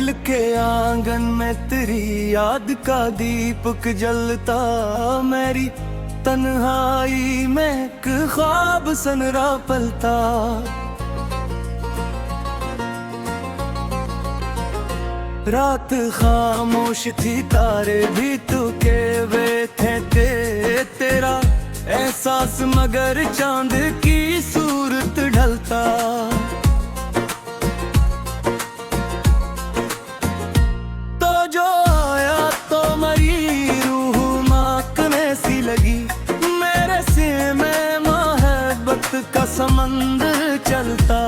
दिल के आंगन में तेरी याद का दीपक जलता, मेरी तन्हाई में एक ख्वाब सनरा पलता। रात खामोश थी, तारे भी तुके वे थे, तेरा एहसास मगर चांद की सूरत ढलता। तो जो आया तो मेरी रूह माकने सी लगी, मेरे सिर में मोहब्बत का समंदर चलता।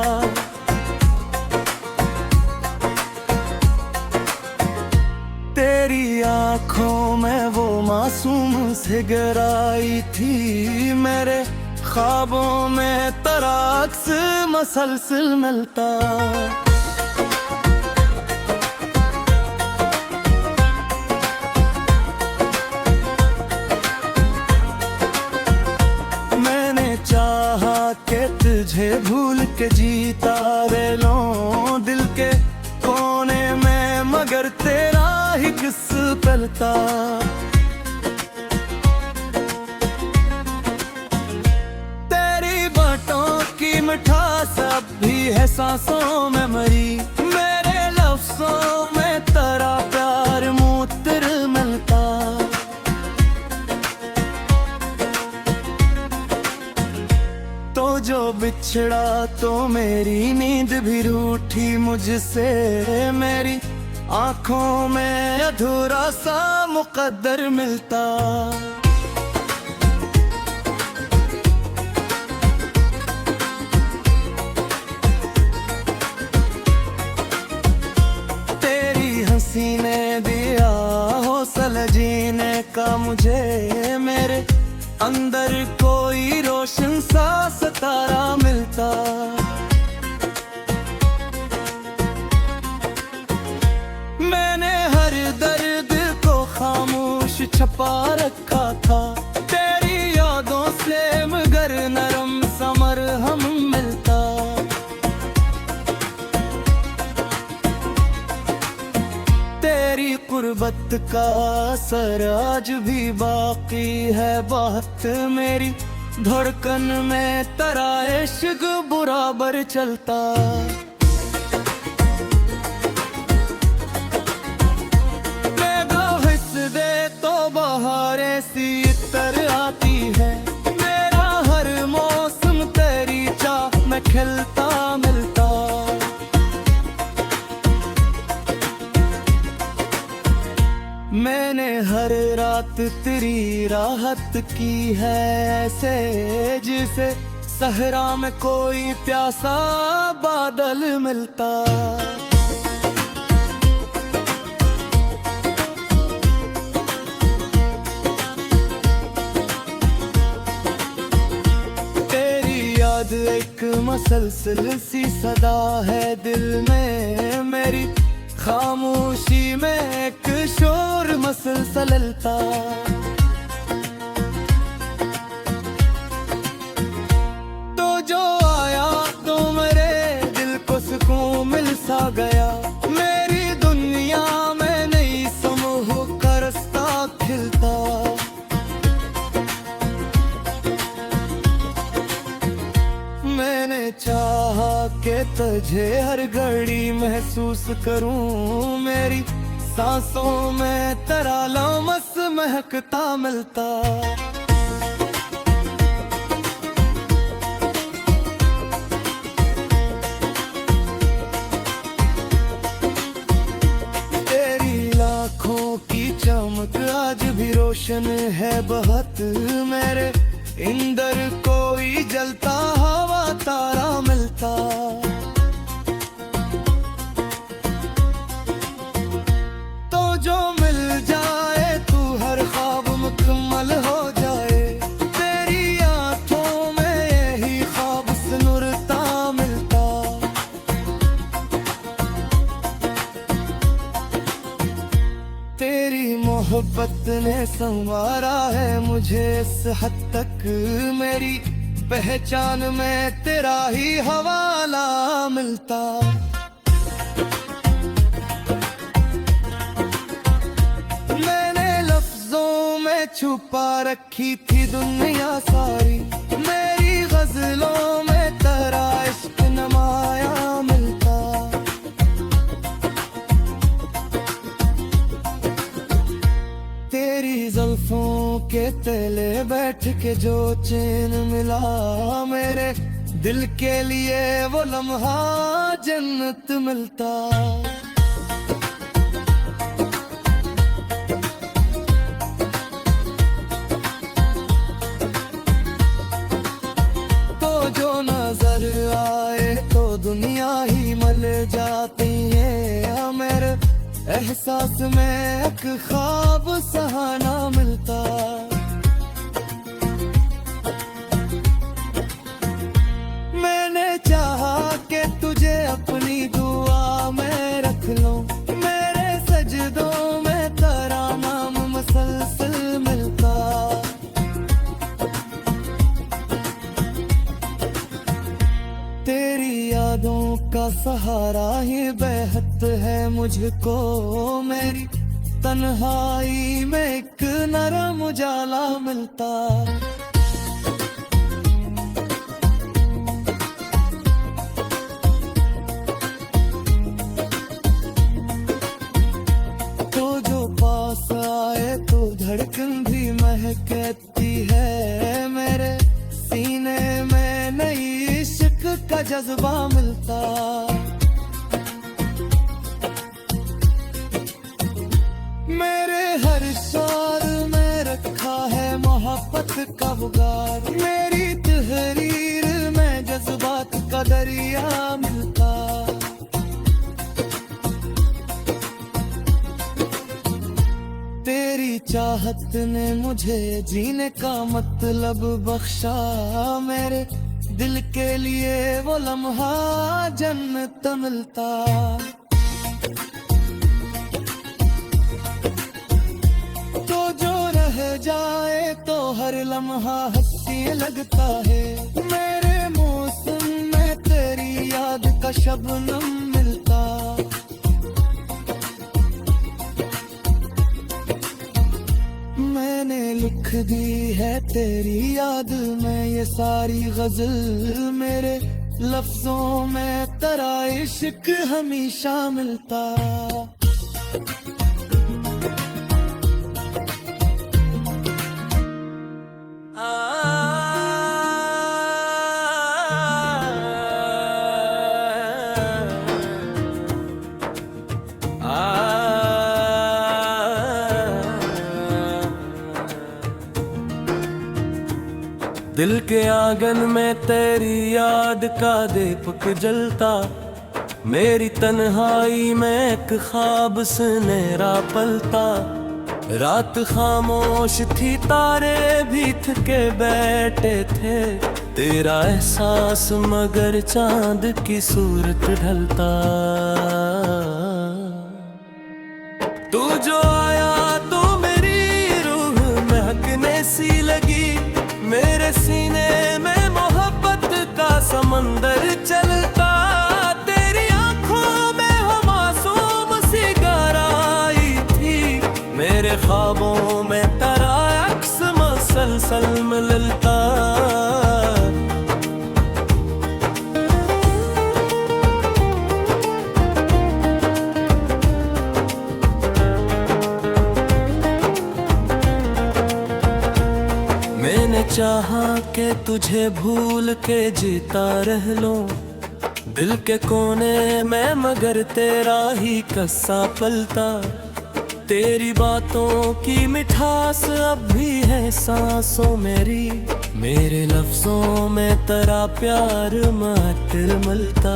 तेरी आँखों में वो मासूम से गहराई थी, मेरे ख्वाबों में तेरा अक्स मसलसल मिलता। मैंने चाहा कि तुझे भूल के जीता रेलों दिल के कोने में, मगर तेरा ही किस पलता। तेरी बातों की मिठास अब भी है सांसों में मरी, मेरे लफ्ज़ों में तेरा प्यार मूत्र मिलता। तो जो बिछड़ा तो मेरी नींद भी रूठी मुझसे, मेरी आँखों में अधूरा सा मुकद्दर मिलता। तेरी हंसी ने दिया हौसला जीने का मुझे, मेरे अंदर कोई रोशन सा सितारा मिलता। मैंने हर दर्द को खामोश छपा रखा था, तेरी यादों से मगर नरम समर हम मिलता। तेरी कुर्बत का असर आज भी बाकी है बहुत, मेरी धड़कन में तेरा इश्क बराबर चलता। बहारें सी तर आती है, मेरा हर मौसम तेरी चाह में खिलता मिलता। मैंने हर रात तेरी राहत की है ऐसे, जिसे सहरा में कोई प्यासा बादल मिलता। एक मसलसल सी सदा है दिल में, मेरी खामोशी में एक शोर मसलसलता। तो जो आया तो मेरे दिल को सुकून मिल सा गया, मेरी दुनिया में नई समूह का रास्ता खिलता। मैंने चाहा कि तुझे हर घड़ी महसूस करूं, मेरी सांसों में तेरा लम्स महकता मिलता। तेरी लाखों की चमक आज भी रोशन है बहुत, मेरे इंदर कोई जलता हवा तारा मिलता। तो जो मिल जाए तू हर ख्वाब मुकम्मल हो जाए, तेरी आँखों में यही ख्वाब सुनुरता मिलता। तेरी मोहब्बत ने संवारा है मुझे इस हद तक, मेरी पहचान में तेरा ही हवाला मिलता। छुपा रखी थी दुनिया सारी। मेरी गजलों में तेरा इश्क नमाया मिलता। तेरी जुल्फों के तले बैठ के जो चैन मिला, मेरे दिल के लिए वो लम्हा जन्नत मिलता। तो जो नजर आए तो दुनिया ही मल जाती है। मेरे एहसास में एक ख्वाब सहाना मिलता। मैंने चाहा कि तुझे अपनी दुआ में रख लूं। मेरे सजदों में तेरा नाम मुसलसल मिलता। तेरी यादों का सहारा ही बेहद है मुझको। मेरी तन्हाई में एक नरम उजाला मिलता। तो जो पास आए तो धड़कन भी महकती है। मेरे सीने में नई इश्क का जज्बा मिलता। मेरे हर शार में रखा है मोहब्बत का बुगार। मेरी तहरीर में जज्बात का दरिया मिलता। तेरी चाहत ने मुझे जीने का मतलब बख्शा। मेरे दिल के लिए वो लम्हा जन्नत मिलता। तो जो रह जाए तो हर लम्हा हंसी लगता है। मेरे मौसम में तेरी याद का शबनम मिलता। मैंने लिख दी है तेरी याद में ये सारी गजल। मेरे लफ्जों में तेरा इश्क हमेशा मिलता। दिल के आंगन में तेरी याद का दीपक जलता। मेरी तन्हाई में एक ख्वाब सुनहरा पलता। रात खामोश थी, तारे भी थके बैठे थे। तेरा एहसास मगर चांद की सूरत ढलता। तू जो आया तो मेरी रूह महकने सी लगी। मेरे सीने में मोहब्बत का समंदर चलता। तेरी आंखों में हो मासूम सी गहराई थी। मेरे ख्वाबों में तेरा अक्स मसलसल मिलता। चाहा के तुझे भूल के जीता रह लूं दिल के कोने में, मगर तेरा ही कस्सा पलता। तेरी बातों की मिठास अब भी है सांसों मेरी। मेरे लफ्जों में तेरा प्यार मातिल मिलता।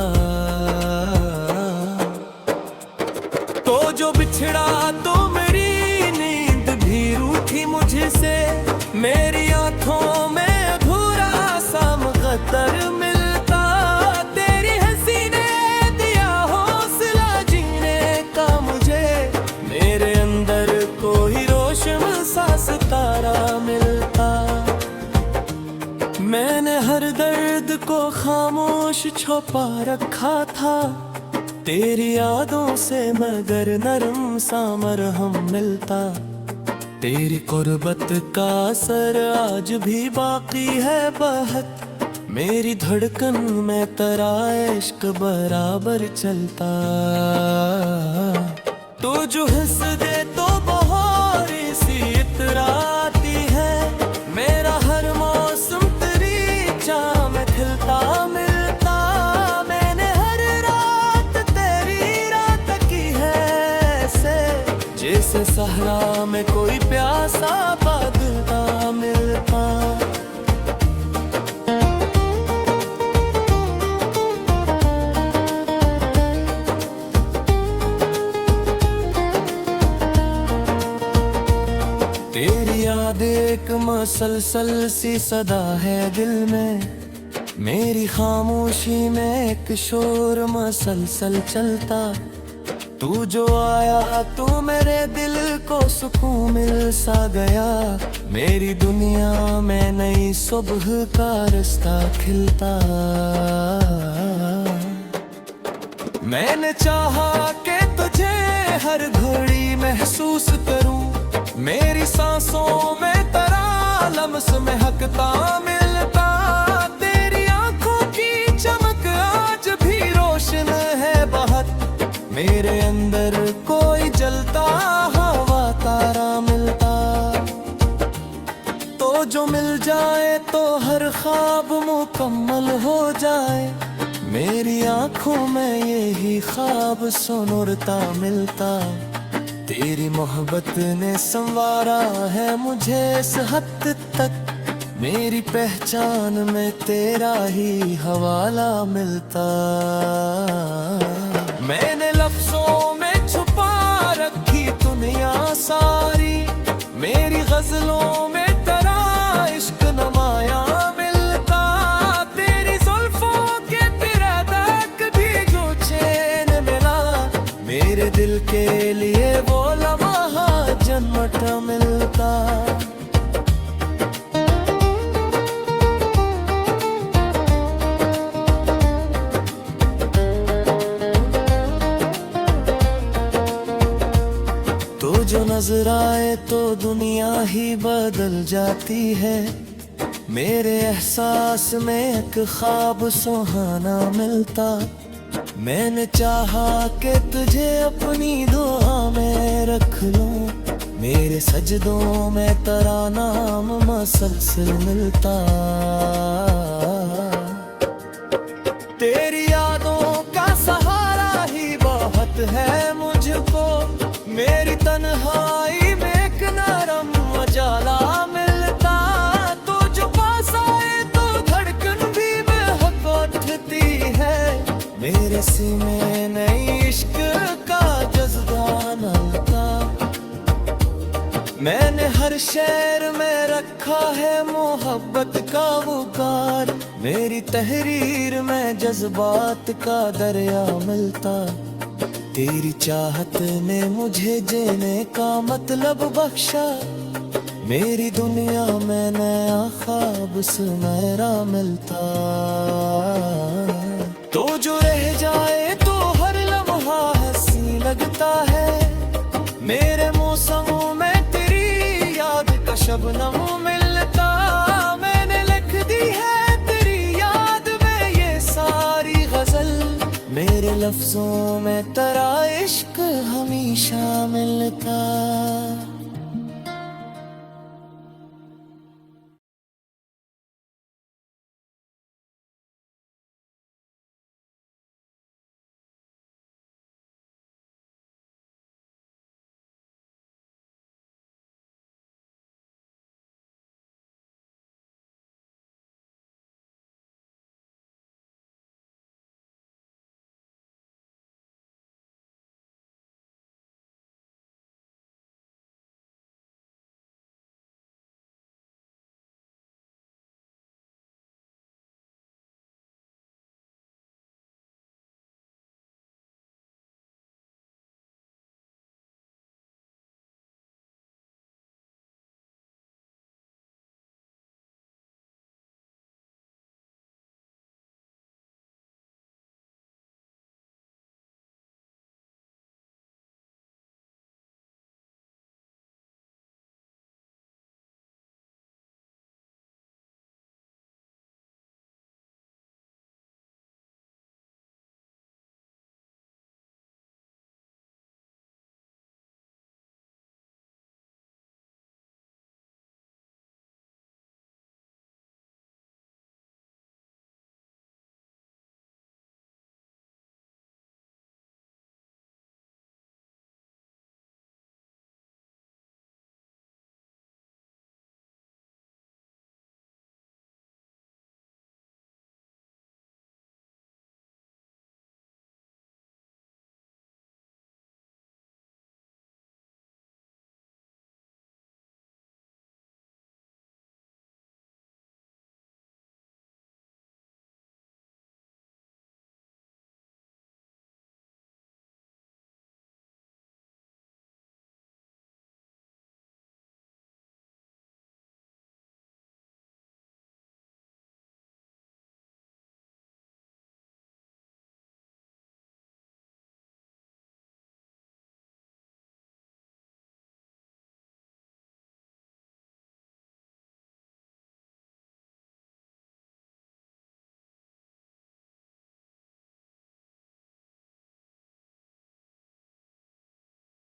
तो जो बिछड़ा तो मेरी नींद भी रूठी मुझसे। मेरी आंखों में अधूरा सा मुकद्दर मिलता। तेरी हंसी ने दिया हौसला जीने का मुझे। मेरे अंदर कोई रोशन सा सितारा मिलता। मैंने हर दर्द को खामोश छुपा रखा था तेरी यादों से, मगर नरम सा मरहम मिलता। तेरी कुर्बत का असर आज भी बाकी है बहुत, मेरी धड़कन में तेरा इश्क बराबर चलता। तू जो हंस दे तो बहार सी इतराती है, मेरा हर मौसम तेरी चाह में खिलता मिलता। मैंने हर रात तेरी रात की है ऐसे, जैसे सहरा में कोई प्यासा बादल मिलता। तेरी याद एक मसलसल सी सदा है दिल में, मेरी खामोशी में एक शोर मसलसल चलता। तू जो आया तो मेरे दिल को सुकून मिल सा गया, मेरी दुनिया में नई सुबह का रास्ता खिलता। मैंने चाहा कि तुझे हर घड़ी महसूस करूं, मेरी सांसों में तेरा लम्स महकता मिलता। तेरी आंखों की चमक आज भी रोशन है बहुत, मेरे अंदर कोई जलता हवा तारा मिलता। तो जो मिल जाए तो हर ख्वाब मुकम्मल हो जाए, मेरी आंखों में यही ख्वाब सुनुरता मिलता। तेरी मोहब्बत ने संवारा है मुझे इस हद तक, मेरी पहचान में तेरा ही हवाला मिलता। मैंने लफ्जों में छुपा रखी दुनिया सारी, मेरी गजलों में तेरा इश्क नमाया मिलता। तेरी जुल्फों के तेरा तक भी जो चैन मिला, मेरे दिल के लिए वो लम्हा जन्नत मिलता। तो जो नजर आए तो दुनिया ही बदल जाती है, मेरे एहसास में एक ख्वाब सुहाना मिलता। मैंने चाहा कि तुझे अपनी दुआ में रख लूं, मेरे सजदों में तेरा नाम मसलसल मिलता। तेरी यादों का सहारा ही बहुत है मुझको, मेरी तन्हाई में एक नरम उजाला मिलता। तो जो पास आए तो धड़कन भी बेहद उठती है, मेरे सीने नई इश्क का जज्बा नलता। मैंने हर शेर में रखा है मोहब्बत का वकार, मेरी तहरीर में जज्बात का दरिया मिलता। तेरी चाहत ने मुझे जीने का मतलब बख्शा, मेरी दुनिया में नया ख्वाब सुनहरा मिलता। तो जो रह जाए तो हर लम्हा हंसी लगता है, मेरे मौसमों में तेरी याद का शबनम मिलता। मैंने लिख दी है तेरी याद में ये सारी गजल, मेरे लफ्जों में तेरा इश्क हमेशा मिलता।